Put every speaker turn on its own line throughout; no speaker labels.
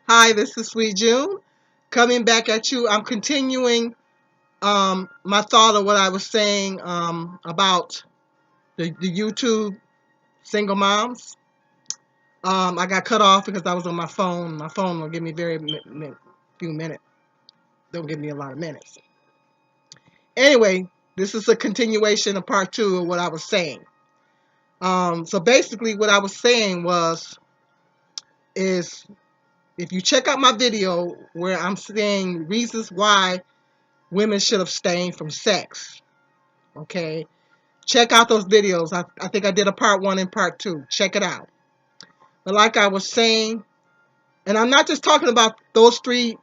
Hi, this is Sweet June coming back at you. I'm continuing my thought of what I was saying about the YouTube single moms. I got cut off because I was on my phone. My phone will give me very few minutes. Don't give me a lot of minutes. Anyway, this is a continuation of part two of what I was saying. So basically, what I was saying is if you check out my video where I'm saying reasons why women should abstain from sex. Okay, check out those videos. I think I did a part one and part two. Check it out. But like I was saying, and I'm not just talking about those three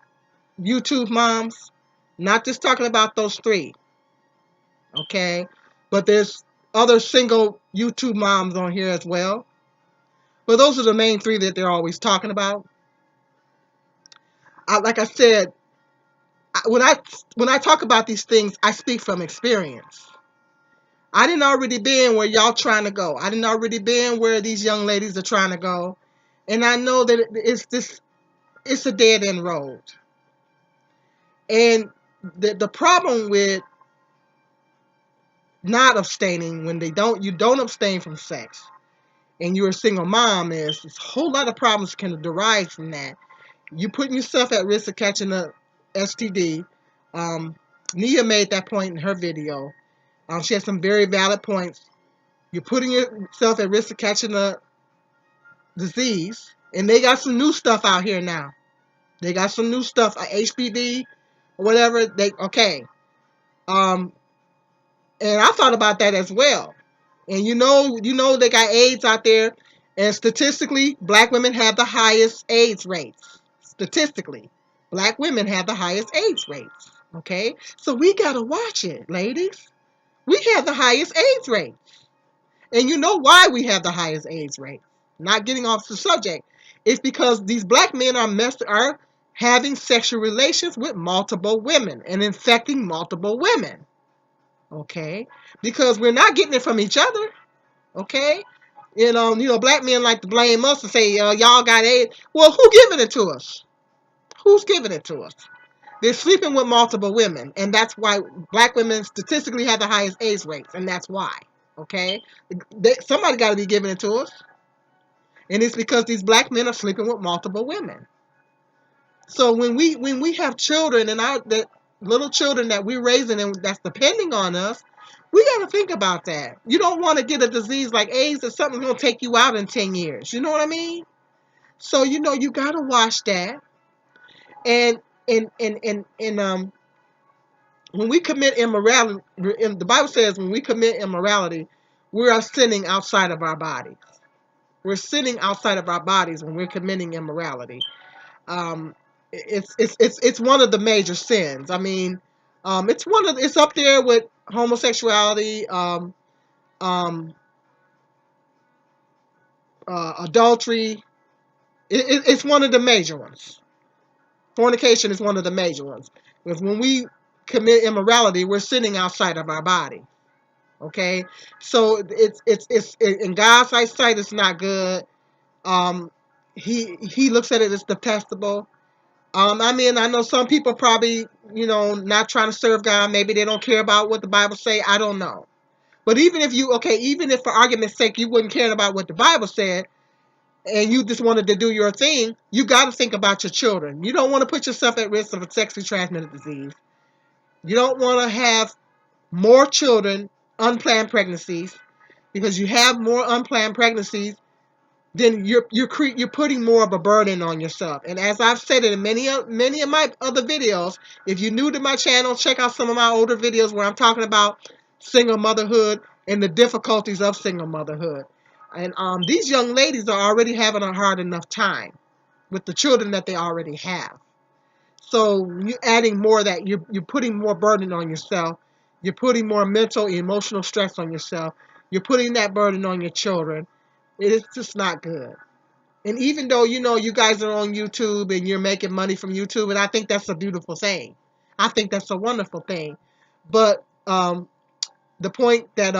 YouTube moms, not just talking about those three. Okay, but there's other single YouTube moms on here as well. But those are the main three that they're always talking about. Like I said, when I talk about these things, I speak from experience. I didn't already been where y'all trying to go. I didn't already been where these young ladies are trying to go. And I know that it's a dead end road. And the problem with not abstaining when you don't abstain from sex and you're a single mom is a whole lot of problems can derive from that. You putting yourself at risk of catching a STD. Nia made that point in her video. She had some very valid points. You're putting yourself at risk of catching a disease, and they got some new stuff out here now. They got some new stuff, HPV, whatever. They okay. Um, and I thought about that as well. And they got AIDS out there, and statistically, black women have the highest AIDS rates. Statistically, black women have the highest AIDS rates. Okay, so we gotta watch it, ladies. We have the highest AIDS rates, and you know why we have the highest AIDS rate? Not getting off the subject. It's because these black men are having sexual relations with multiple women and infecting multiple women. Okay? Because we're not getting it from each other. Okay? Black men like to blame us and say, y'all got AIDS. Well, who giving it to us? Who's giving it to us? They're sleeping with multiple women, and that's why black women statistically have the highest AIDS rates, and that's why. Okay, somebody got to be giving it to us, and it's because these black men are sleeping with multiple women. So when we have children and the little children that we're raising and that's depending on us, we got to think about that. You don't want to get a disease like AIDS that something's gonna take you out in 10 years. You know what I mean? So you got to watch that. And when we commit immorality, the Bible says when we commit immorality, we are sinning outside of our bodies. We're sinning outside of our bodies when we're committing immorality. Um, it's one of the major sins. I mean, it's up there with homosexuality, um, adultery. It's one of the major ones. Fornication is one of the major ones because when we commit immorality, we're sinning outside of our body. Okay, so it's in God's sight, it's not good. Um, he looks at it as detestable. I mean, I know some people probably, not trying to serve God. Maybe they don't care about what the Bible say. I don't know. But even if for argument's sake you wouldn't care about what the Bible said, and you just wanted to do your thing, you got to think about your children. You don't want to put yourself at risk of a sexually transmitted disease. You don't want to have more children, unplanned pregnancies, because you have more unplanned pregnancies, then you're putting more of a burden on yourself. And as I've said it in many of my other videos, if you're new to my channel, check out some of my older videos where I'm talking about single motherhood and the difficulties of single motherhood. And these young ladies are already having a hard enough time with the children that they already have. So you adding more of that, you're putting more burden on yourself. You're putting more mental, emotional stress on yourself. You're putting that burden on your children. It's just not good. And even though you guys are on YouTube and you're making money from YouTube, and I think that's a beautiful thing. I think that's a wonderful thing. But the point that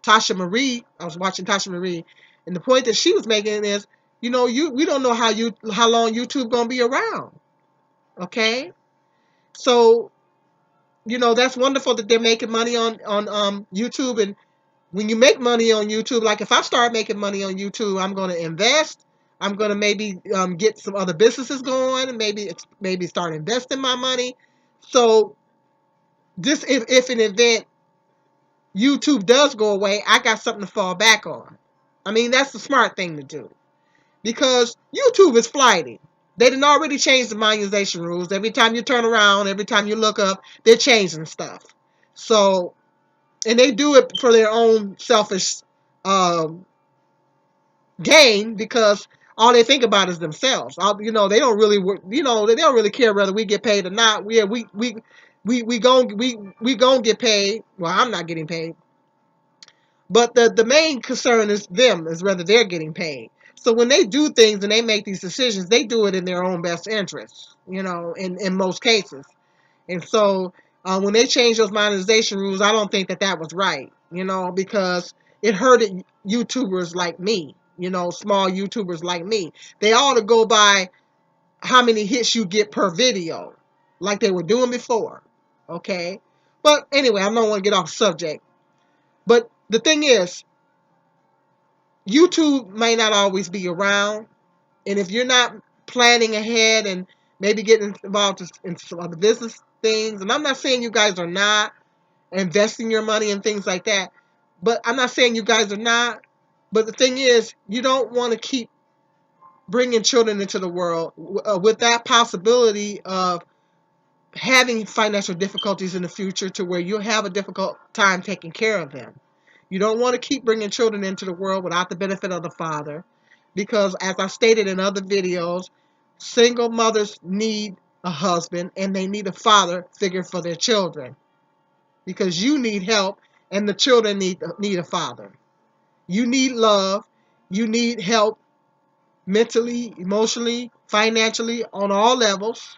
Tasha Marie, I was watching Tasha Marie, and the point that she was making is, we don't know how long YouTube gonna be around. Okay, so that's wonderful that they're making money on YouTube. And when you make money on YouTube, like if I start making money on YouTube, I'm gonna invest. I'm gonna maybe get some other businesses going, and maybe start investing my money. So this if an event YouTube does go away, I got something to fall back on. I mean, that's the smart thing to do because YouTube is flighty. They didn't already change the monetization rules. Every time you turn around, every time you look up, they're changing stuff. So, and they do it for their own selfish um, gain because all they think about is themselves. They don't really, they don't really care whether we get paid or not. We gon' get paid. Well, I'm not getting paid. But the main concern is them, is whether they're getting paid. So when they do things and they make these decisions, they do it in their own best interests, in most cases. And so when they changed those monetization rules, I don't think that was right, because it hurted YouTubers like me, small YouTubers like me. They ought to go by how many hits you get per video, like they were doing before. Okay. But anyway, I don't want to get off subject. But the thing is, YouTube may not always be around, and if you're not planning ahead and maybe getting involved in some other business things, and I'm not saying you guys are not investing your money and things like that, but I'm not saying you guys are not. But the thing is, you don't want to keep bringing children into the world with that possibility of having financial difficulties in the future to where you'll have a difficult time taking care of them. You don't want to keep bringing children into the world without the benefit of the father because, as I stated in other videos, single mothers need a husband and they need a father figure for their children because you need help and the children need a father. You need love. You need help mentally, emotionally, financially, on all levels.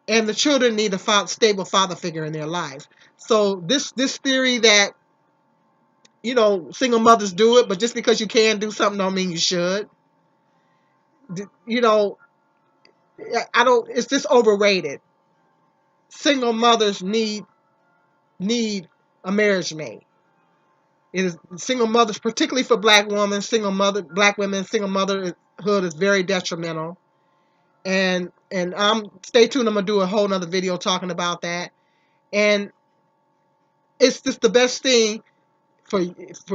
And the children need a stable father figure in their lives. So this theory that single mothers do it, but just because you can do something don't mean you should. You know, I don't. It's just overrated. Single mothers need a marriage mate. It is single mothers, particularly for black women, single motherhood is very detrimental. And stay tuned. I'm gonna do a whole nother video talking about that. And it's just the best thing for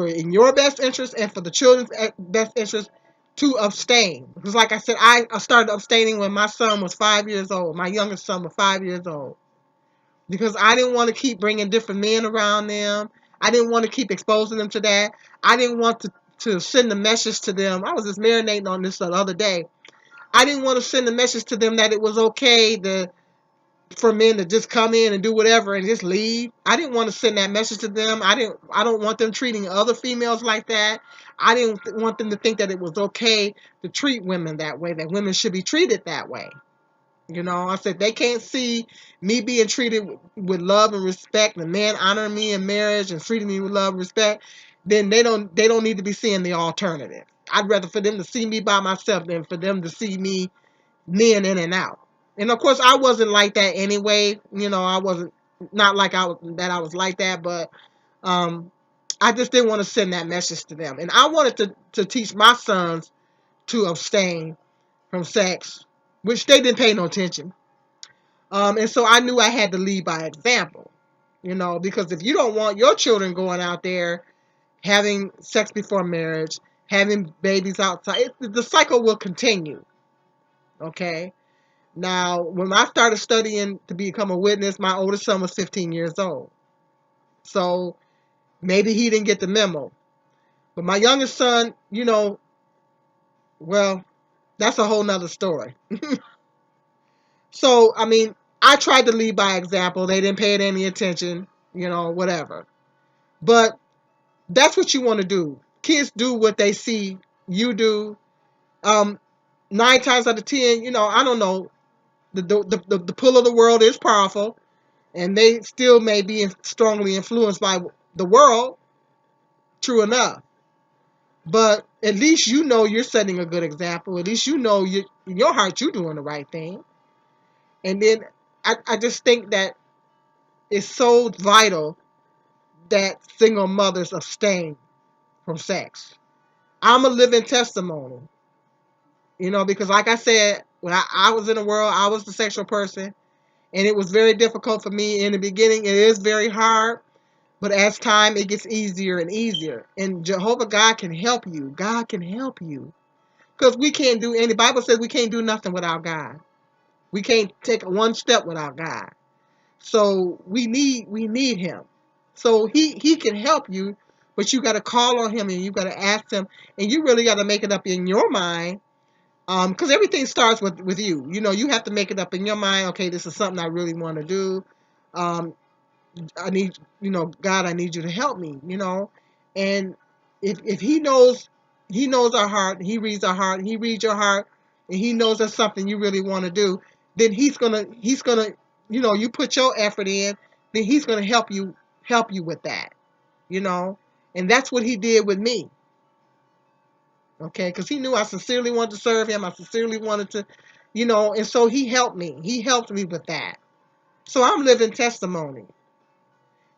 in your best interest and for the children's best interest to abstain. Because like I said, I started abstaining when my son was 5 years old. My youngest son was 5 years old. Because I didn't want to keep bringing different men around them. I didn't want to keep exposing them to that. I didn't want to send a message to them. I was just marinating on this the other day. I didn't want to send a message to them that it was okay for men to just come in and do whatever and just leave. I didn't want to send that message to them. I don't want them treating other females like that. I didn't want them to think that it was okay to treat women that way, that women should be treated that way. I said they can't see me being treated with love and respect, and men honoring me in marriage and treating me with love and respect, then they don't need to be seeing the alternative. I'd rather for them to see me by myself than for them to see me men in and out. And of course, I wasn't like that anyway. I wasn't not like I was like that, but um, I just didn't want to send that message to them. And I wanted to teach my sons to abstain from sex, which they didn't pay no attention. And so I knew I had to lead by example. Because if you don't want your children going out there having sex before marriage, having babies outside, the cycle will continue. Okay. Now, when I started studying to become a witness, my oldest son was 15 years old. So maybe he didn't get the memo. But my youngest son, well, that's a whole nother story. So, I mean, I tried to lead by example. They didn't pay it any attention, whatever. But that's what you want to do. Kids do what they see you do. Um, 9 times out of 10, I don't know. The pull of the world is powerful, and they still may be strongly influenced by the world. True enough. But at least you know you're setting a good example. At least you know in your heart you're doing the right thing. And then I just think that it's so vital that single mothers abstain from sex. I'm a living testimony, because like I said, when I was in the world, I was the sexual person, and it was very difficult for me in the beginning. It is very hard, but as time, it gets easier and easier. And Jehovah God can help you. God can help you. Because we can't do any, Bible says we can't do nothing without God. We can't take one step without God. So we need him. So he can help you, but you got to call on him and you got to ask him, and you really got to make it up in your mind. Because everything starts with you. You have to make it up in your mind. Okay, this is something I really want to do. Um, I need, God, I need you to help me. And if he knows our heart, he reads your heart, and he knows that's something you really want to do, then he's gonna, you put your effort in, then he's gonna help you with that, you know, and that's what he did with me. Okay, because he knew I sincerely wanted to serve him. I sincerely wanted to, and so he helped me. He helped me with that. So I'm living testimony.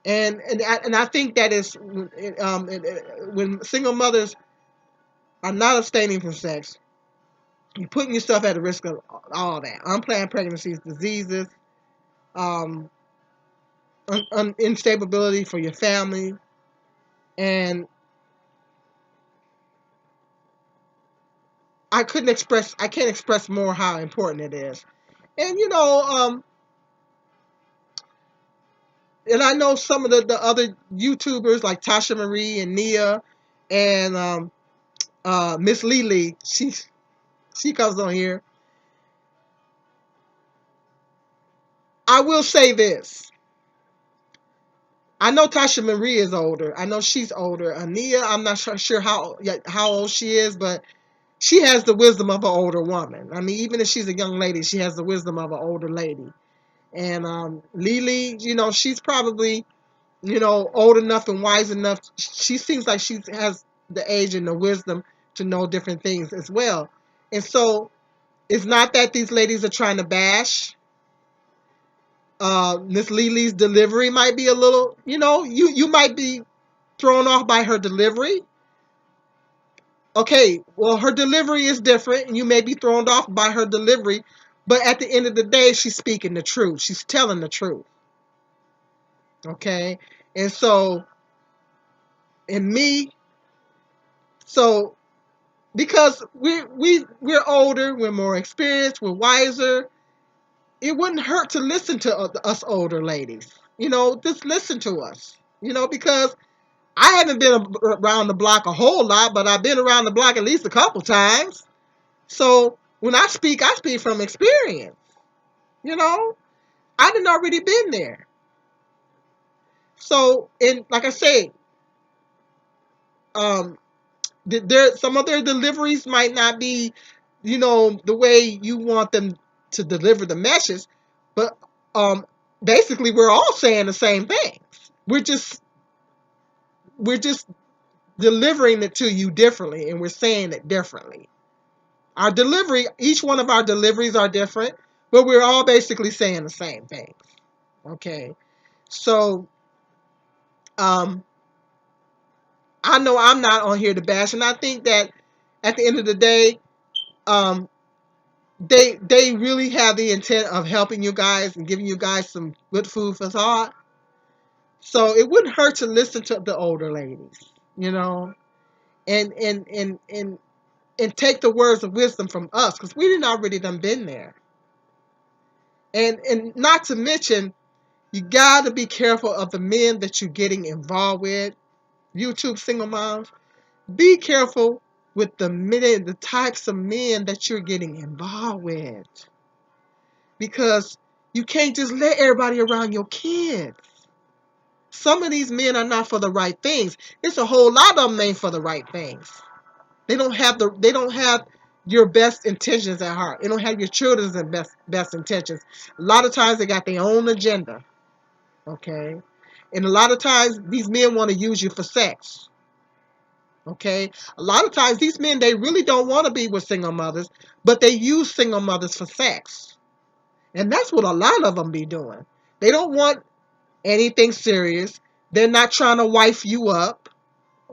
And I think that is when single mothers are not abstaining from sex, you're putting yourself at a risk of all that unplanned pregnancies, diseases, um, instability for your family, and I can't express more how important it is. And and I know some of the other YouTubers like Tasha Marie and Nia and Miss Lily. She comes on here. I will say this. I know Tasha Marie is older. I know she's older. Ania, I'm not sure how old she is, but she has the wisdom of an older woman. I mean, even if she's a young lady, she has the wisdom of an older lady. And Lily, she's probably, old enough and wise enough. She seems like she has the age and the wisdom to know different things as well. And so it's not that these ladies are trying to bash. Miss Lily's delivery might be a little, you might be thrown off by her delivery. Okay, well, her delivery is different, and you may be thrown off by her delivery, but at the end of the day, she's speaking the truth. She's telling the truth. Okay, and so, in me, so because we're older, we're more experienced, we're wiser. It wouldn't hurt to listen to us older ladies. Just listen to us. Because I haven't been around the block a whole lot, but I've been around the block at least a couple times. So when I speak from experience. You know, I didn't already been there. So, and like I say, um, some of their deliveries might not be, the way you want them to deliver the message, but um, basically we're all saying the same things. We're just delivering it to you differently, and we're saying it differently. Our delivery, each one of our deliveries are different, but we're all basically saying the same things. Okay, so um, I know I'm not on here to bash, and I think that at the end of the day, um, they really have the intent of helping you guys and giving you guys some good food for thought. So it wouldn't hurt to listen to the older ladies, you know, and and and and and take the words of wisdom from us because we didn't already done been there. And not to mention, you got to be careful of the men that you're getting involved with. YouTube single moms, be careful with the types of men that you're getting involved with, because you can't just let everybody around your kids. Some of these men are not for the right things. It's a whole lot of them ain't for the right things. They don't have your best intentions at heart. They don't have your children's best intentions. A lot of times they got their own agenda. Okay? And a lot of times these men want to use you for sex. Okay? A lot of times these men, they really don't want to be with single mothers, but they use single mothers for sex. And that's what a lot of them be doing. They don't want anything serious. They're not trying to wife you up.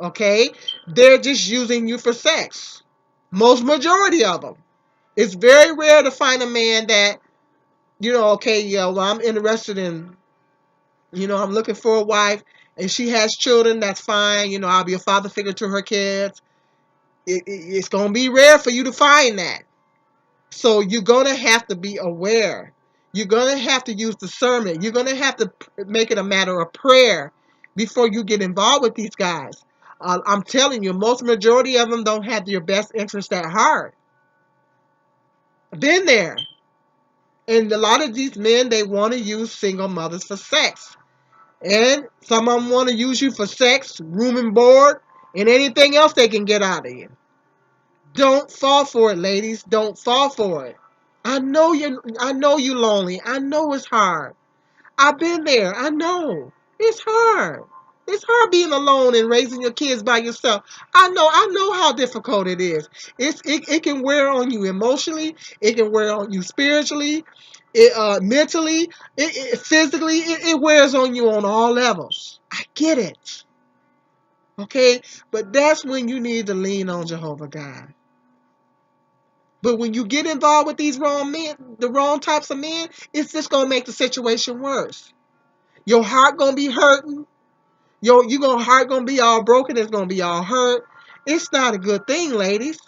Okay? They're just using you for sex. Most majority of them. It's very rare to find a man that, okay, yeah, well, I'm interested in, I'm looking for a wife and she has children, that's fine. I'll be a father figure to her kids. It's going to be rare for you to find that. So you're going to have to be aware. You're going to have to use discernment. You're going to have to make it a matter of prayer before you get involved with these guys. I'm telling you, most majority of them don't have your best interest at heart. Been there. And a lot of these men, they want to use single mothers for sex. And some of them want to use you for sex, room and board, and anything else they can get out of you. Don't fall for it, ladies. Don't fall for it. I know you lonely. I know it's hard. I've been there. I know. It's hard. It's hard being alone and raising your kids by yourself. I know how difficult it is. It can wear on you emotionally, it can wear on you spiritually, mentally, physically, it wears on you on all levels. I get it. Okay? But that's when you need to lean on Jehovah God. But when you get involved with these wrong men, the wrong types of men, it's just gonna make the situation worse. Your heart gonna be hurting. Your heart gonna be all broken. It's gonna be all hurt. It's not a good thing, ladies.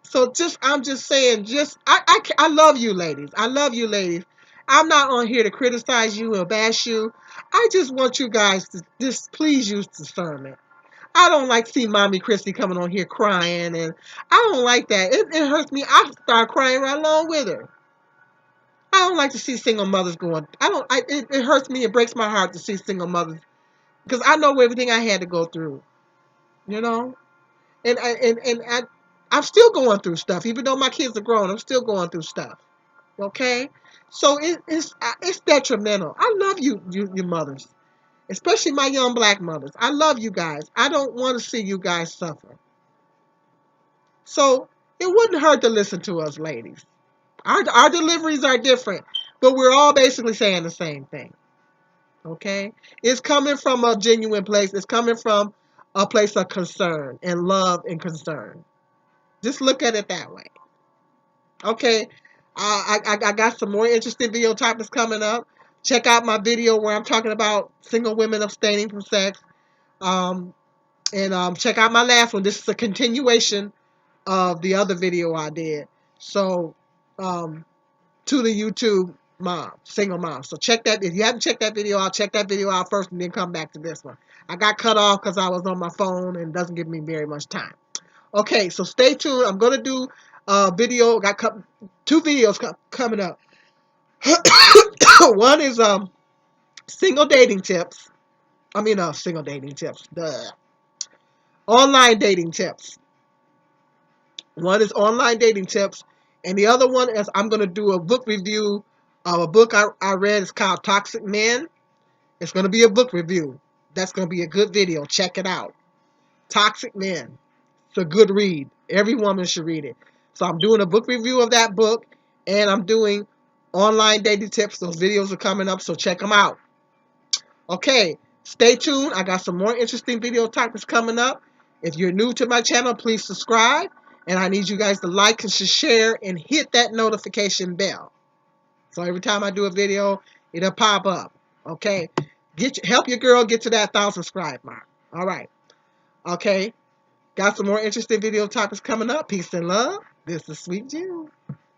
So I'm just saying, I love you, ladies. I love you, ladies. I'm not on here to criticize you or bash you. I just want you guys to just please use discernment. I don't like to see Mommy Christy coming on here crying, and I don't like that. It hurts me. I start crying right along with her. I don't like to see single mothers going. I don't. It hurts me. It breaks my heart to see single mothers because I know everything I had to go through. You know, I'm still going through stuff. Even though my kids are grown, I'm still going through stuff. Okay, so it's detrimental. I love you mothers, especially my young black mothers. I love you guys. I don't want to see you guys suffer. So it wouldn't hurt to listen to us, ladies. Our deliveries are different, but we're all basically saying the same thing. Okay? It's coming from a genuine place. It's coming from a place of concern and love and concern. Just look at it that way. Okay? I got some more interesting video topics coming up. Check out my video where I'm talking about single women abstaining from sex. Um, and check out my last one. This is a continuation of the other video I did. So, um, to the YouTube mom, single mom. So check that. If you haven't checked that video out, check that video out first and then come back to this one. I got cut off because I was on my phone and it doesn't give me very much time. Okay, so stay tuned. I'm going to do a video. Got two videos coming up. One is single dating tips. Single dating tips. Duh. Online dating tips. One is online dating tips, and the other one is I'm going to do a book review of a book I read. It's called Toxic Men. It's going to be a book review. That's going to be a good video. Check it out. Toxic Men. It's a good read. Every woman should read it. So I'm doing a book review of that book, and I'm doing online dating tips. Those videos are coming up, so check them out. Okay, stay tuned. I got some more interesting video topics coming up. If you're new to my channel, please subscribe. And I need you guys to like and share and hit that notification bell. So every time I do a video, it'll pop up. Okay? Help your girl get to that 1,000 subscribe mark. All right. Okay. Got some more interesting video topics coming up. Peace and love. This is Sweet June.